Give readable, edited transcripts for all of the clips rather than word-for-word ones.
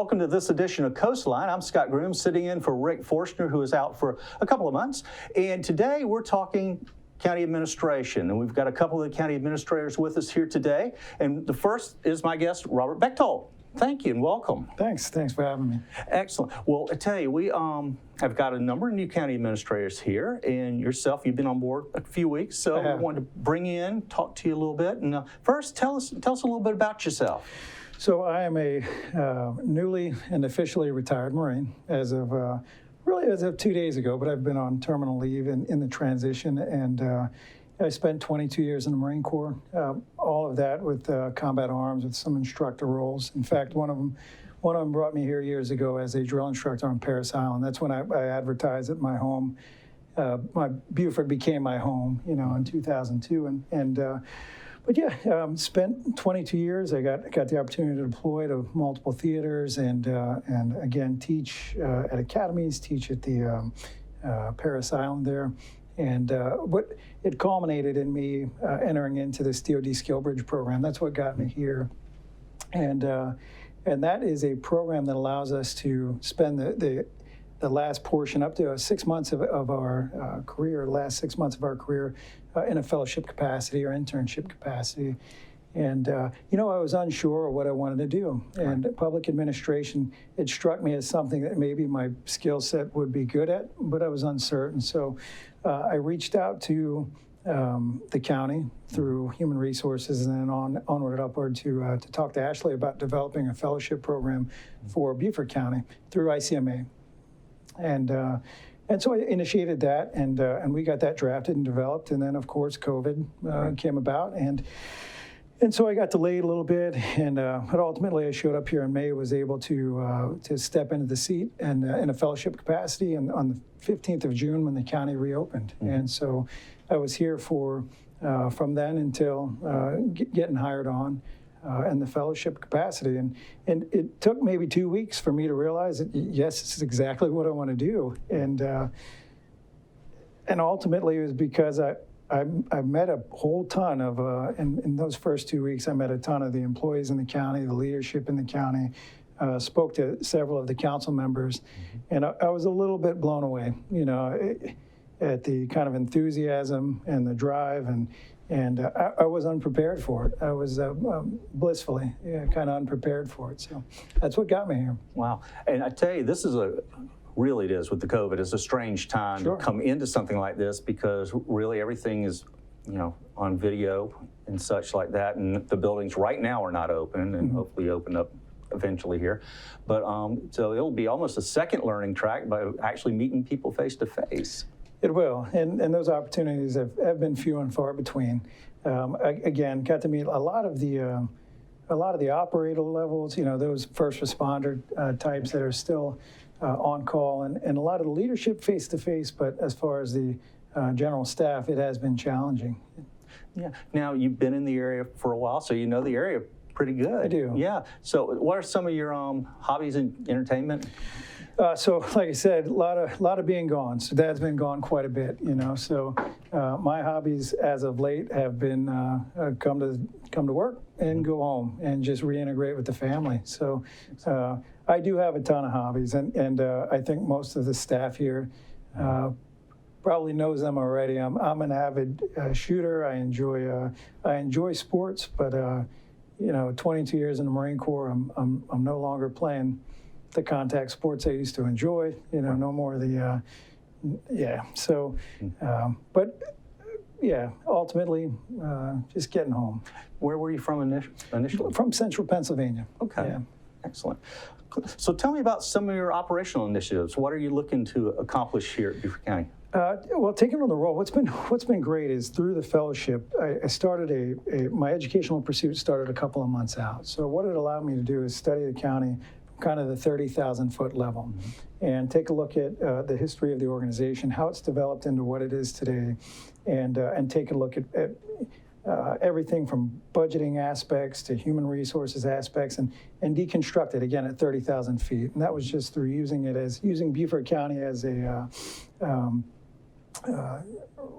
welcome to this edition of Coastline. I'm Scott Grooms, sitting in for Rick Forstner, who is out for a couple of months. And today we're talking county administration, and we've got a couple of the county administrators with us here today. And the first is my guest, Robert Bechtold. Thank you and welcome. Thanks for having me. Excellent. Well, I tell you, we have got a number of new county administrators here, and yourself, you've been on board a few weeks, so we wanted to bring you in, talk to you a little bit. And first, tell us a little bit about yourself. So I am a newly and officially retired Marine as of really as of 2 days ago, but I've been on terminal leave in the transition, and I spent 22 years in the Marine Corps, all of that with combat arms, with some instructor roles. In fact, one of them brought me here years ago as a drill instructor on Parris Island. That's when I advertised at my home. My Buford became my home, in 2002, but yeah, spent 22 years. I got the opportunity to deploy to multiple theaters and again teach at academies, teach at the Parris Island there. And what it culminated in me entering into this DoD Skill Bridge program. That's what got me here, and that is a program that allows us to spend the last portion up to 6 months of our career, last 6 months of our career in a fellowship capacity or internship capacity. And, I was unsure of what I wanted to do. And public administration, it struck me as something that maybe my skill set would be good at, but I was uncertain. So I reached out to the county through Human Resources and then onward and upward to talk to Ashley about developing a fellowship program for Beaufort County through ICMA. And so I initiated that, and we got that drafted and developed. And then, of course, COVID came about. And so I got delayed a little bit, but ultimately I showed up here in May, was able to step into the seat and in a fellowship capacity and on the 15th of June when the county reopened. Mm-hmm. And so I was here from then until getting hired on in the fellowship capacity. And it took maybe 2 weeks for me to realize that, yes, this is exactly what I want to do. And ultimately it was because I met a whole ton of, in those first 2 weeks, I met a ton of the employees in the county, the leadership in the county, spoke to several of the council members, and I was a little bit blown away, at the kind of enthusiasm and the drive, and I was unprepared for it. I was blissfully kind of unprepared for it, so that's what got me here. Wow, and I tell you, this is really it is with the COVID. It's a strange time to come into something like this because really everything is, on video and such like that. And the buildings right now are not open and hopefully open up eventually here. But so it'll be almost a second learning track by actually meeting people face to face. It will, and those opportunities have been few and far between. Again, got to meet a lot of the operator levels, those first responder types that are still on call, and a lot of the leadership face-to-face, but as far as the general staff, it has been challenging. Yeah. Now, you've been in the area for a while, so you know the area pretty good. I do. Yeah. So what are some of your hobbies and entertainment? So, like I said, a lot of being gone. So Dad's been gone quite a bit, So my hobbies as of late have been come to work and go home and just reintegrate with the family. So I do have a ton of hobbies, and I think most of the staff here probably knows them already. I'm an avid shooter. I enjoy sports, but 22 years in the Marine Corps, I'm no longer playing the contact sports I used to enjoy. No more of the So, but yeah, ultimately, just getting home. Where were you from initially? From Central Pennsylvania. Okay. Yeah. Excellent. So tell me about some of your operational initiatives. What are you looking to accomplish here at Beaufort County? Well, taking on the role, what's been great is through the fellowship, I started my educational pursuit started a couple of months out. So what it allowed me to do is study the county from kind of the 30,000-foot level, and take a look at the history of the organization, how it's developed into what it is today, and take a look at everything from budgeting aspects to human resources aspects, and deconstruct it again at 30,000 feet. And that was just through using Beaufort County as a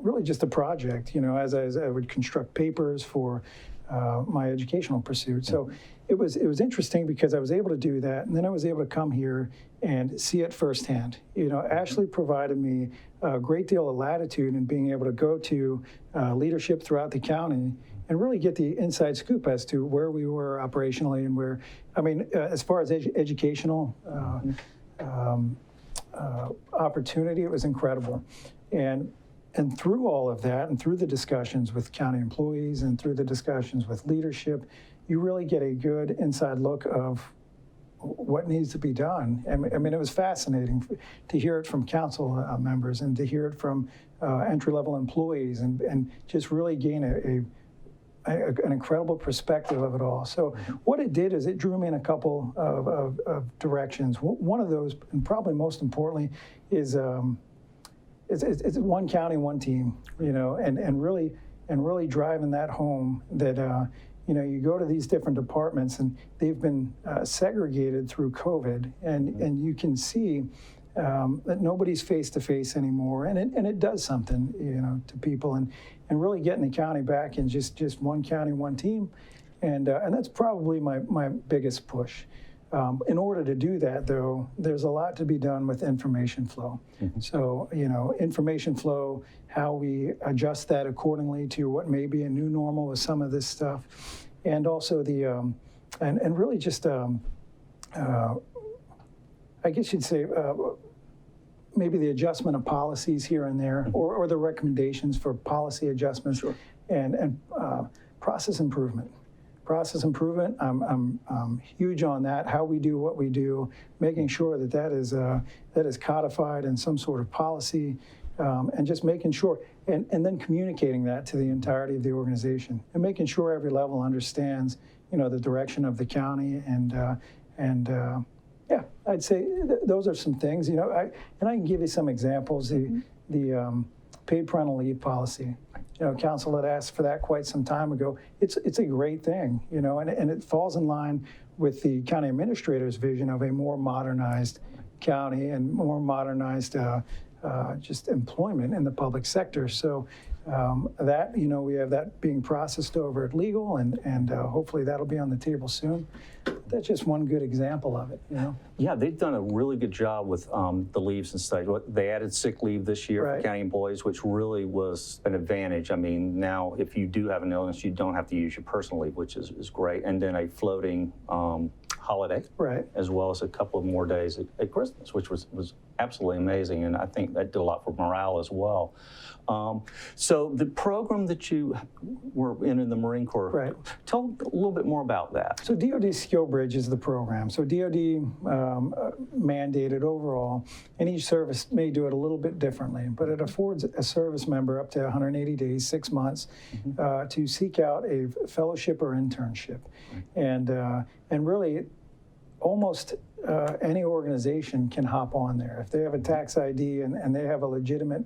really just a project, as I would construct papers for my educational pursuit. So it was interesting because I was able to do that, and then I was able to come here and see it firsthand. Ashley provided me a great deal of latitude in being able to go to leadership throughout the county and really get the inside scoop as to where we were operationally and where, as far as educational opportunity, it was incredible. And through all of that, and through the discussions with county employees and through the discussions with leadership, you really get a good inside look of what needs to be done. It was fascinating to hear it from council members and to hear it from entry-level employees and just really gain an incredible perspective of it all. So what it did is it drew me in a couple of directions. One of those, and probably most importantly, is it's one county, one team, and really driving that home that, you go to these different departments and they've been segregated through COVID, and you can see that nobody's face to face anymore, and it does something, to people, and really getting the county back in just one county, one team, and that's probably my biggest push. In order to do that, though, there's a lot to be done with information flow. So, information flow, how we adjust that accordingly to what may be a new normal with some of this stuff, and also the, and really just, I guess you'd say, maybe the adjustment of policies here and there, or the recommendations for policy adjustments, and process improvement. Process improvement, I'm huge on that. How we do what we do, making sure that is codified in some sort of policy, and just making sure, and then communicating that to the entirety of the organization, and making sure every level understands, the direction of the county, and yeah, I'd say those are some things. And I can give you some examples. The paid parental leave policy. Council had asked for that quite some time ago. It's a great thing, and it falls in line with the county administrator's vision of a more modernized county and more modernized just employment in the public sector. So that, we have that being processed over at legal, and hopefully that'll be on the table soon. That's just one good example of it, Yeah, they've done a really good job with the leaves and such. They added sick leave this year for county employees, which really was an advantage. Now if you do have an illness, you don't have to use your personal leave, which is great. And then a floating holiday, as well as a couple of more days at Christmas, which was absolutely amazing. And I think that did a lot for morale as well. So the program that you were in the Marine Corps, tell a little bit more about that. So DoD Skill Bridge is the program. So DoD mandated overall, and each service may do it a little bit differently, but it affords a service member up to 180 days, 6 months, to seek out a fellowship or internship. And really, almost any organization can hop on there. If they have a tax ID and they have a legitimate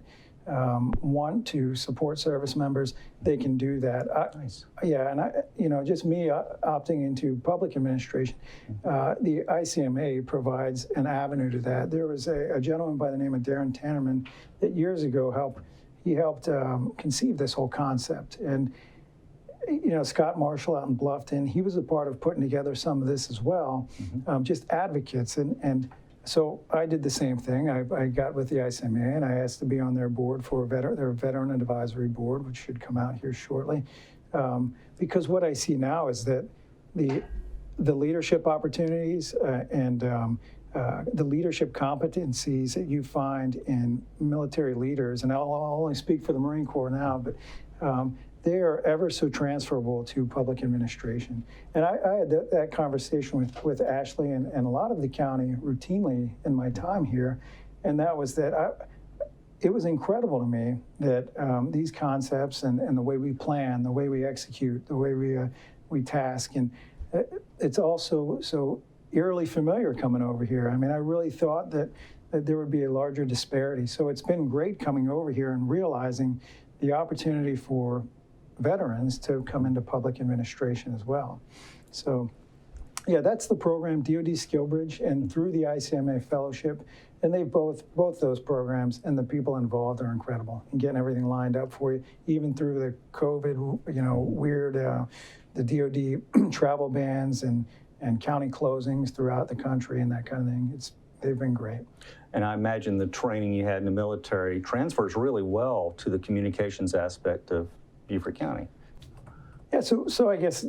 want to support service members, they can do that. Nice. Yeah, and just me opting into public administration, the ICMA provides an avenue to that. There was a gentleman by the name of Darren Tannerman that years ago helped conceive this whole concept. And Scott Marshall out in Bluffton, he was a part of putting together some of this as well, just advocates. And so I did the same thing. I got with the ICMA and I asked to be on their board for their Veteran Advisory Board, which should come out here shortly. Because what I see now is that the leadership opportunities and the leadership competencies that you find in military leaders, and I'll only speak for the Marine Corps now, but they are ever so transferable to public administration. And I had that conversation with Ashley and a lot of the county routinely in my time here, and that was that it was incredible to me that these concepts and the way we plan, the way we execute, the way we task, and it's also so eerily familiar coming over here. I really thought that there would be a larger disparity. So it's been great coming over here and realizing the opportunity for veterans to come into public administration as well. So yeah, that's the program, DoD Skill Bridge, and through the ICMA Fellowship And they both those programs and the people involved are incredible in getting everything lined up for you, even through the COVID, weird, the DOD travel bans and county closings throughout the country and that kind of thing. They've been great. And I imagine the training you had in the military transfers really well to the communications aspect of Beaufort County. Yeah, so I guess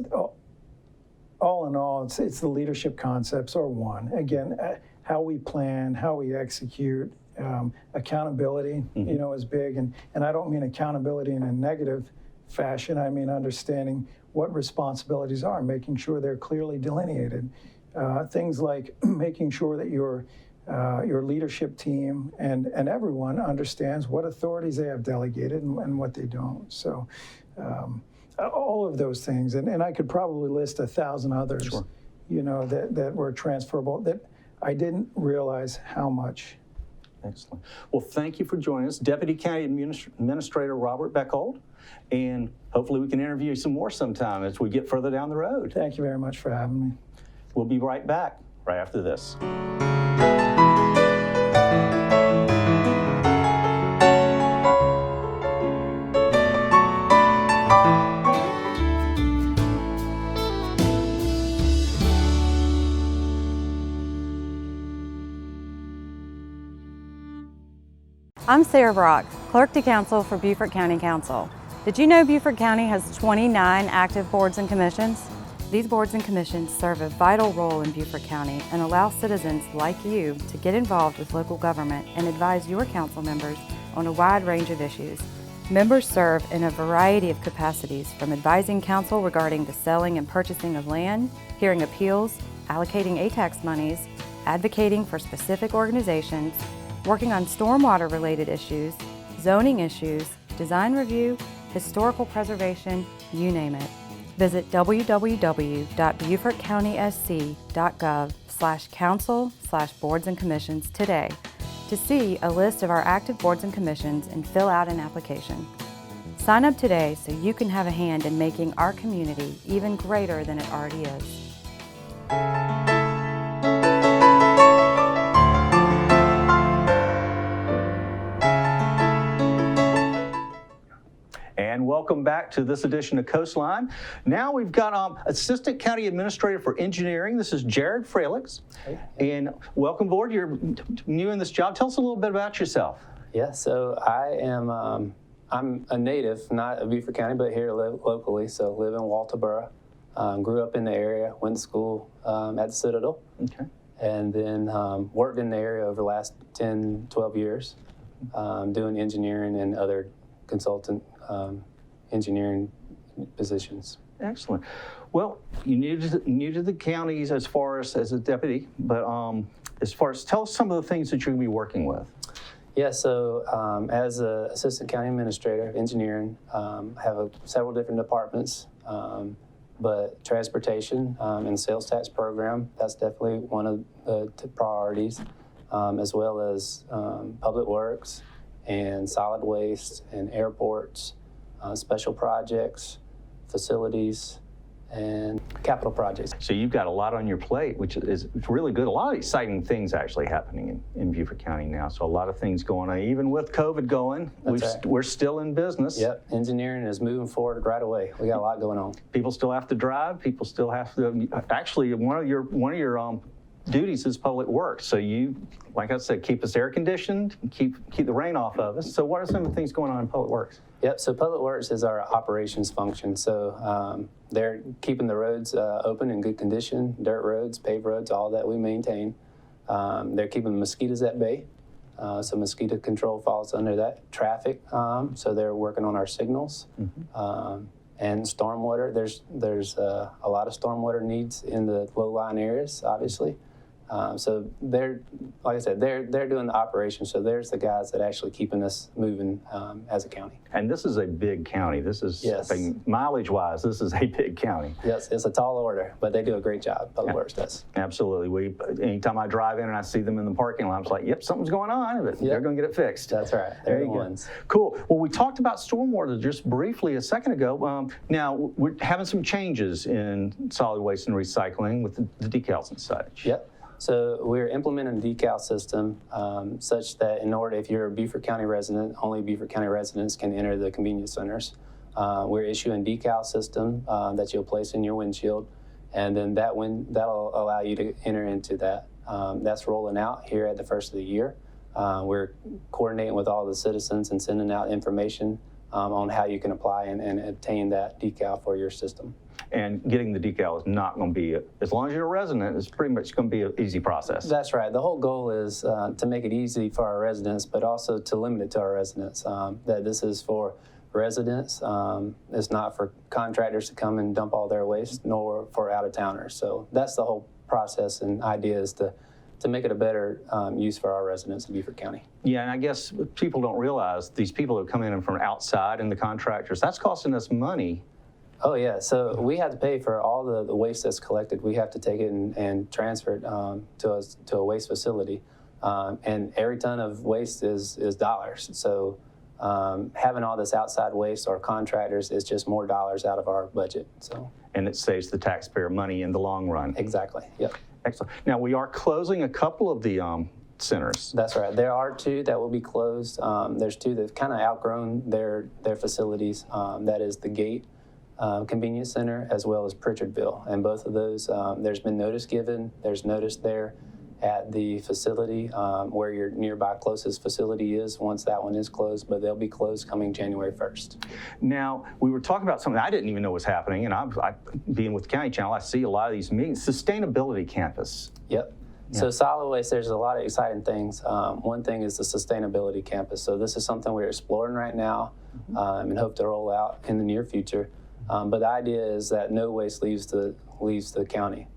all in all, it's the leadership concepts are one. Again, how we plan, how we execute, accountability, is big. And I don't mean accountability in a negative fashion. I mean understanding what responsibilities are, making sure they're clearly delineated. Things like making sure that your leadership team and everyone understands what authorities they have delegated and what they don't. So all of those things, and I could probably list 1,000 others, Sure. That were transferable that I didn't realize how much. Excellent. Well, thank you for joining us, Deputy County Administrator Robert Bechtold, and hopefully we can interview you some more sometime as we get further down the road. Thank you very much for having me. We'll be right back right after this. I'm Sarah Brock, Clerk to Council for Beaufort County Council. Did you know Beaufort County has 29 active boards and commissions? These boards and commissions serve a vital role in Beaufort County and allow citizens like you to get involved with local government and advise your council members on a wide range of issues. Members serve in a variety of capacities, from advising council regarding the selling and purchasing of land, hearing appeals, allocating ATAX monies, advocating for specific organizations, working on stormwater-related issues, zoning issues, design review, historical preservation, you name it. Visit www.beaufortcountysc.gov/council/boards and commissions today to see a list of our active boards and commissions and fill out an application. Sign up today so you can have a hand in making our community even greater than it already is. And welcome back to this edition of Coastline. Now we've got Assistant County Administrator for Engineering. This is Jared Fralix. Hey. And welcome aboard. You're new in this job. Tell us a little bit about yourself. Yeah, so I am, I'm a native, not of Beaufort County, but here locally, so live in Walterboro. Grew up in the area, went to school at the Citadel. Okay. And then worked in the area over the last 10, 12 years, doing engineering and other consultant engineering positions. Excellent. Well, you're new to the counties as far as a deputy, but tell us some of the things that you're going to be working with. Yeah, so as an assistant county administrator of engineering, have several different departments, but transportation and sales tax program, that's definitely one of the priorities, as well as public works and solid waste and airports, special projects, facilities, and capital projects. So you've got a lot on your plate, which is really good. A lot of exciting things actually happening in Beaufort County now. So a lot of things going on. Even with COVID going, we're still in business. Yep, engineering is moving forward right away. We got a lot going on. People still have to drive. People still have to. Actually, one of your duties is public works. So you, like I said, keep us air conditioned, keep the rain off of us. So what are some of the things going on in public works? Yep, so public works is our operations function. So they're keeping the roads open in good condition, dirt roads, paved roads, all that we maintain. They're keeping the mosquitoes at bay. So mosquito control falls under that. Traffic, so they're working on our signals. Mm-hmm. And stormwater, there's a lot of stormwater needs in the low-lying areas, obviously. So they're, like I said, they're doing the operation. So there's the guys that actually keeping us moving as a county. And this is a big county. This is, yes. Mileage-wise, this is a big county. Yes, it's a tall order, but they do a great job. Public Works does. Absolutely. Anytime I drive in and I see them in the parking lot, I'm like, yep, something's going on, but they're going to get it fixed. That's right. They're the ones. Cool. Well, we talked about stormwater just briefly a second ago. Now, we're having some changes in solid waste and recycling with the decals and such. Yep. So we're implementing a decal system such that in order, if you're a Beaufort County resident, only Beaufort County residents can enter the convenience centers. We're issuing a decal system that you'll place in your windshield, and then that'll allow you to enter into that. That's rolling out here at the first of the year. We're coordinating with all the citizens and sending out information on how you can apply and obtain that decal for your system. And getting the decal is not going to be, as long as you're a resident, it's pretty much going to be an easy process. That's right. The whole goal is to make it easy for our residents, but also to limit it to our residents. That this is for residents. It's not for contractors to come and dump all their waste, nor for out-of-towners. So that's the whole process and idea, is to make it a better use for our residents in Beaufort County. Yeah, and I guess people don't realize these people who come in from outside and the contractors, that's costing us money. Oh, yeah. So we have to pay for all the waste that's collected. We have to take it and transfer it to a waste facility. And every ton of waste is dollars. So having all this outside waste or contractors is just more dollars out of our budget. So. And it saves the taxpayer money in the long run. Exactly. Yep. Excellent. Now, we are closing a couple of the centers. That's right. There are 2 that will be closed. There's 2 that kind of outgrown their facilities. That is the Gate Convenience Center as well as Pritchardville. And both of those, there's been notice given. There's notice there at the facility where your nearby closest facility is once that one is closed, but they'll be closed coming January 1st. Now, we were talking about something I didn't even know was happening, and I being with the County Channel, I see a lot of these meetings. Sustainability Campus. Yep. Yeah. So solid waste, there's a lot of exciting things. One thing is the Sustainability Campus. So this is something we're exploring right now and hope to roll out in the near future. But the idea is that no waste leaves the county.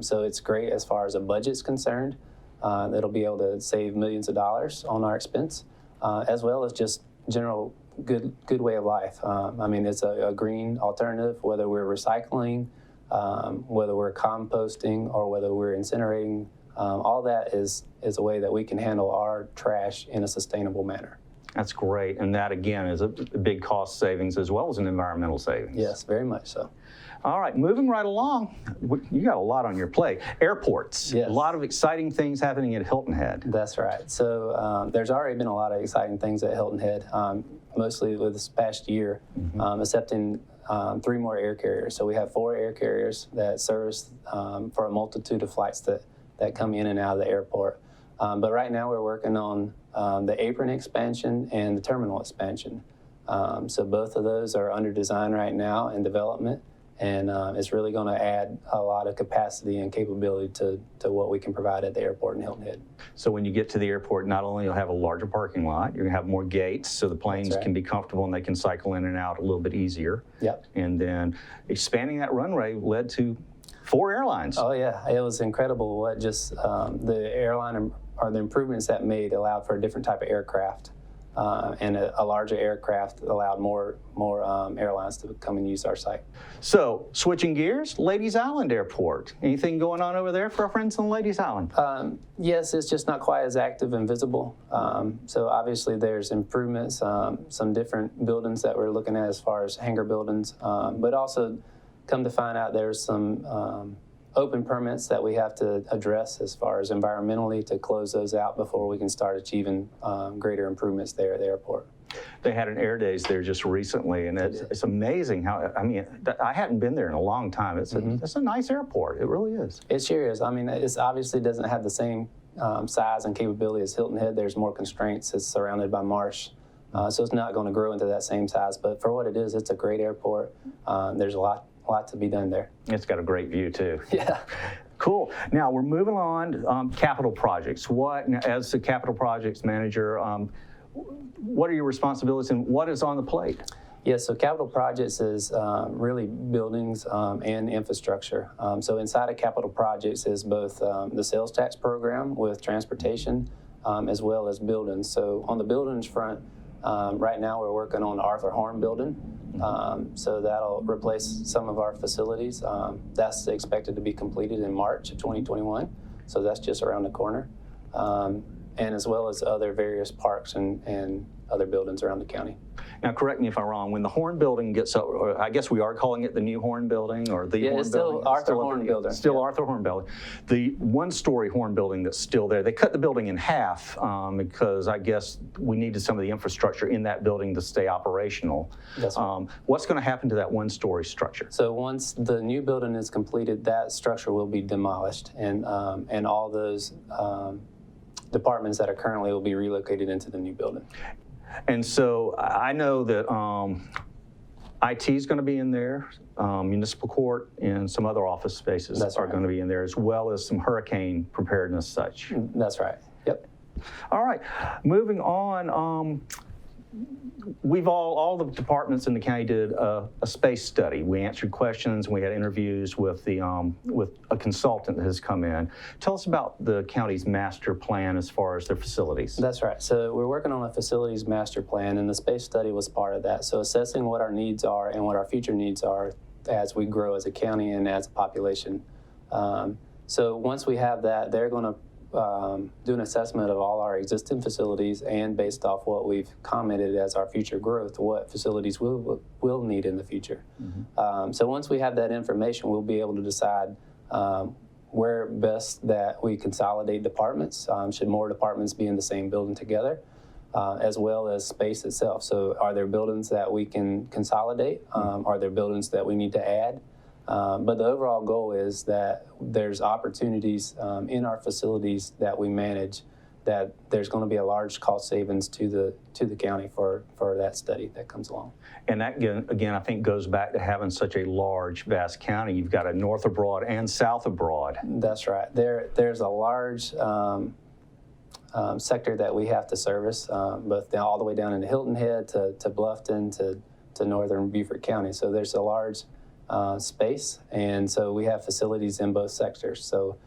So it's great as far as a budget's concerned. It'll be able to save millions of dollars on our expense, as well as just general good way of life. I mean, it's a green alternative, whether we're recycling, whether we're composting, or whether we're incinerating. All that is a way that we can handle our trash in a sustainable manner. That's great. And that, again, is a big cost savings as well as an environmental savings. Yes, very much so. All right, moving right along. You got a lot on your plate. Airports. Yes. A lot of exciting things happening at Hilton Head. That's right. So there's already been a lot of exciting things at Hilton Head, mostly with this past year, excepting 3 more air carriers. So we have 4 air carriers that service for a multitude of flights that come in and out of the airport. But right now we're working on the apron expansion and the terminal expansion. So both of those are under design right now and development, and it's really going to add a lot of capacity and capability to what we can provide at the airport in Hilton Head. So when you get to the airport, not only you'll have a larger parking lot, you're going to have more gates so the planes can be comfortable and they can cycle in and out a little bit easier. Yep. And then expanding that runway led to 4 airlines. Oh yeah, it was incredible what just the airline or the improvements that made allowed for a different type of aircraft, and a larger aircraft allowed more airlines to come and use our site. So switching gears, Ladies Island Airport. Anything going on over there for our friends on Ladies Island? Yes, it's just not quite as active and visible. So obviously there's improvements, some different buildings that we're looking at as far as hangar buildings, but also come to find out there's some open permits that we have to address as far as environmentally to close those out before we can start achieving greater improvements there at the airport. They had an Air Days there just recently, and it's amazing how, I mean, I hadn't been there in a long time. It's a nice airport. It really is. It sure is. I mean, it obviously doesn't have the same size and capability as Hilton Head. There's more constraints. It's surrounded by marsh. So it's not going to grow into that same size. But for what it is, it's a great airport. There's a lot to be done there. It's got a great view, too. Yeah. Cool. Now, we're moving on. Capital projects. As the capital projects manager, what are your responsibilities and what is on the plate? Yeah, so capital projects is really buildings and infrastructure. So inside of capital projects is both the sales tax program with transportation as well as buildings. So on the buildings front, right now we're working on the Arthur Horn building. So that'll replace some of our facilities. That's expected to be completed in March of 2021. So that's just around the corner. And as well as other various parks and other buildings around the county. Now, correct me if I'm wrong, when the Horn Building gets up, or I guess we are calling it the new Horn Building or the Horn it's still Building? Arthur Horn Building. Still Yeah. Arthur Horn Building. The one-story Horn Building that's still there, they cut the building in half because I guess we needed some of the infrastructure in that building to stay operational. That's right. What's going to happen to that one-story structure? So once the new building is completed, that structure will be demolished, and all those departments that are currently will be relocated into the new building. And so I know that IT is going to be in there, municipal court, and some other office spaces That's are right. going to be in there, as well as some hurricane preparedness such. That's right. Yep. All right, moving on. We've all the departments in the county did a space study. We answered questions. We had interviews with a consultant that has come in. Tell us about the county's master plan as far as their facilities. That's right. So we're working on a facilities master plan, and the space study was part of that. So assessing what our needs are and what our future needs are as we grow as a county and as a population. So once we have that, they're going to do an assessment of all our existing facilities, and based off what we've commented as our future growth, what facilities we'll need in the future. Mm-hmm. So once we have that information, we'll be able to decide where best that we consolidate departments. Should more departments be in the same building together, as well as space itself. So are there buildings that we can consolidate? Are there buildings that we need to add? But the overall goal is that there's opportunities in our facilities that we manage, that there's going to be a large cost savings to the county for that study that comes along. And that, again, I think goes back to having such a large, vast county. You've got a north of Broad and south of Broad. That's right. There's a large sector that we have to service, both all the way down into Hilton Head to Bluffton to northern Beaufort County. So there's a large space, and so we have facilities in both sectors. So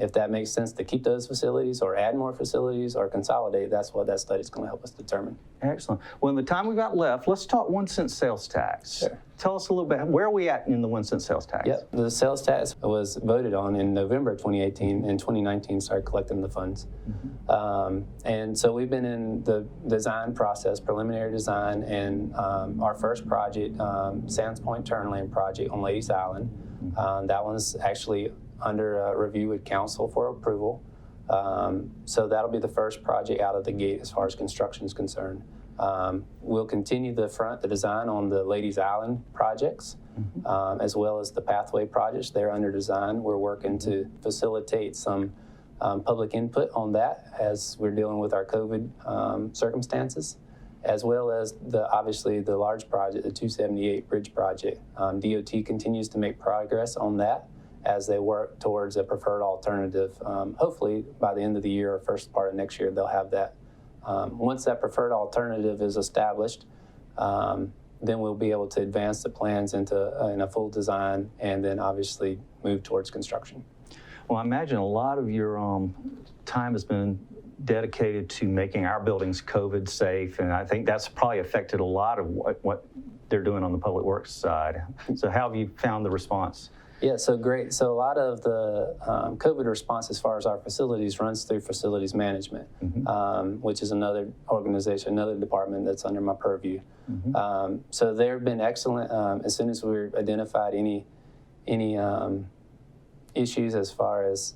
if that makes sense to keep those facilities or add more facilities or consolidate, that's what that study is going to help us determine. Excellent. Well, in the time we've got left, let's talk 1 cent sales tax. Sure. Tell us a little bit, where are we at in the 1 cent sales tax? Yep, the sales tax was voted on in November 2018, and 2019 started collecting the funds. Mm-hmm. And so we've been in the design process, preliminary design, and our first project, Sands Point Turn Lane project on Ladies Island. That one's actually under review with council for approval. So that'll be the first project out of the gate as far as construction is concerned. We'll continue the design on the Ladies Island projects, as well as the pathway projects. They're under design. We're working to facilitate some public input on that as we're dealing with our COVID circumstances, as well as obviously the large project, the 278 Bridge project. DOT continues to make progress on that as they work towards a preferred alternative. Hopefully by the end of the year or first part of next year, they'll have that. Once that preferred alternative is established, then we'll be able to advance the plans in a full design, and then obviously move towards construction. Well, I imagine a lot of your time has been dedicated to making our buildings COVID safe, and I think that's probably affected a lot of what they're doing on the public works side. So how have you found the response? Yeah, so great. So a lot of the COVID response as far as our facilities runs through facilities management, which is another organization, another department that's under my purview. So they've been excellent. As soon as we identified any issues as far as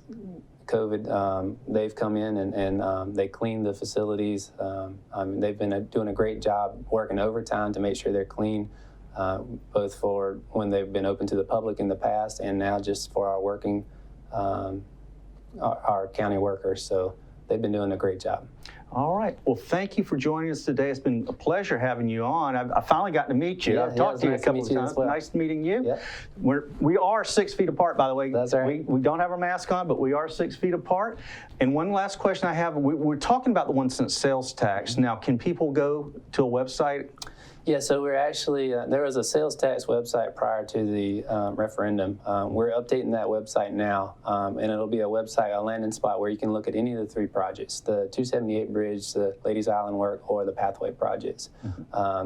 COVID, they've come in and they cleaned the facilities. They've been doing a great job working overtime to make sure they're clean. Both for when they've been open to the public in the past, and now just for our working, our county workers. So they've been doing a great job. All right. Well, thank you for joining us today. It's been a pleasure having you on. I finally got to meet you. Yeah, I've talked to you a nice to couple meet of you times. as well. Nice meeting you. Yeah. We are 6 feet apart, by the way. That's right. We don't have our mask on, but we are 6 feet apart. And one last question I have, we're talking about the 1 cent sales tax. Now, can people go to a website? Yeah, so we're actually, there was a sales tax website prior to the referendum. We're updating that website now, and it'll be a website, a landing spot where you can look at any of the 3 projects, the 278 Bridge, the Ladies Island work, or the pathway projects.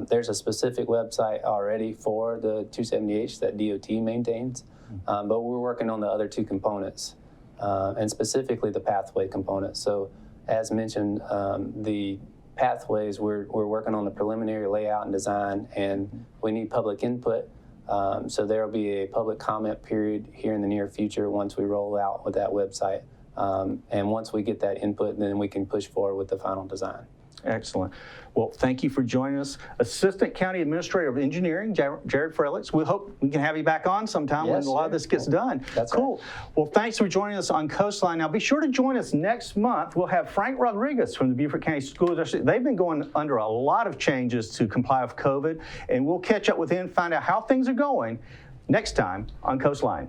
There's a specific website already for the 278 that DOT maintains, but we're working on the other 2 components, and specifically the pathway component. So as mentioned, the pathways, we're working on the preliminary layout and design, and we need public input. So there will be a public comment period here in the near future once we roll out with that website. And once we get that input, then we can push forward with the final design. Excellent. Well, thank you for joining us. Assistant County Administrator of Engineering, Jared Fralix. We hope we can have you back on sometime when Yes, a lot of sure. this gets done. That's cool. Well, thanks for joining us on Coastline. Now, be sure to join us next month. We'll have Frank Rodriguez from the Beaufort County School District. They've been going under a lot of changes to comply with COVID, and we'll catch up with him, find out how things are going next time on Coastline.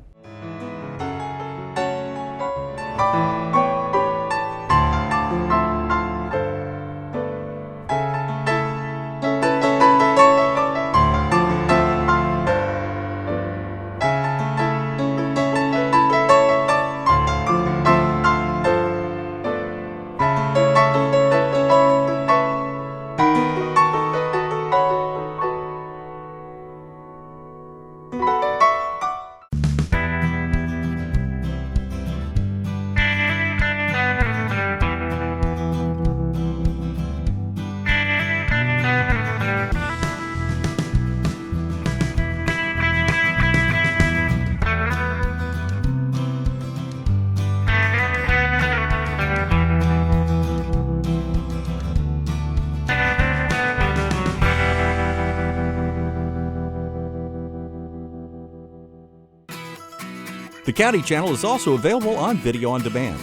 The County Channel is also available on video on demand.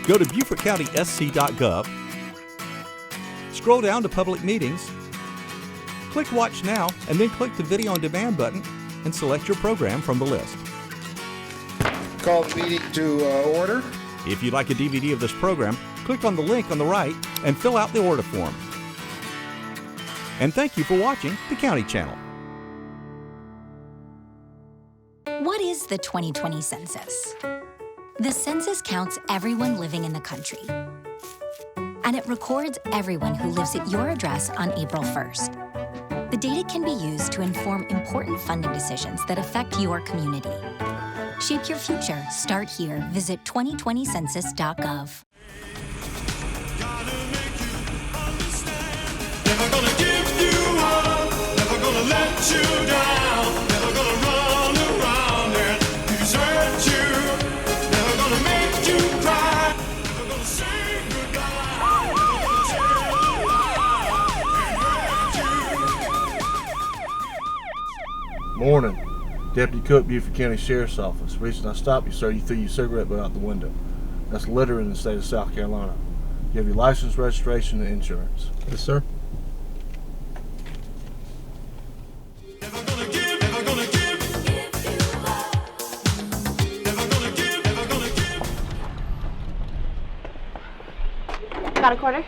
Go to BeaufortCountySC.gov, scroll down to Public Meetings, click Watch Now, and then click the Video on Demand button and select your program from the list. Call the meeting to order. If you'd like a DVD of this program, click on the link on the right and fill out the order form. And thank you for watching the County Channel. What is the 2020 census? The census counts everyone living in the country. And it records everyone who lives at your address on April 1st. The data can be used to inform important funding decisions that affect your community. Shape your future. Start here. Visit 2020census.gov. Never gonna give you up, never gonna let you down, never gonna run around and desert you, never gonna make you cry, never gonna say goodbye, never gonna tell you why and hurt you. Morning. Deputy Cook, Beaufort County Sheriff's Office. Reason I stopped you, sir, you threw your cigarette butt out the window. That's littering in the state of South Carolina. You have your license, registration, and insurance. Yes, sir. Never gonna give, never gonna give, never gonna give, never gonna give. Got a quarter?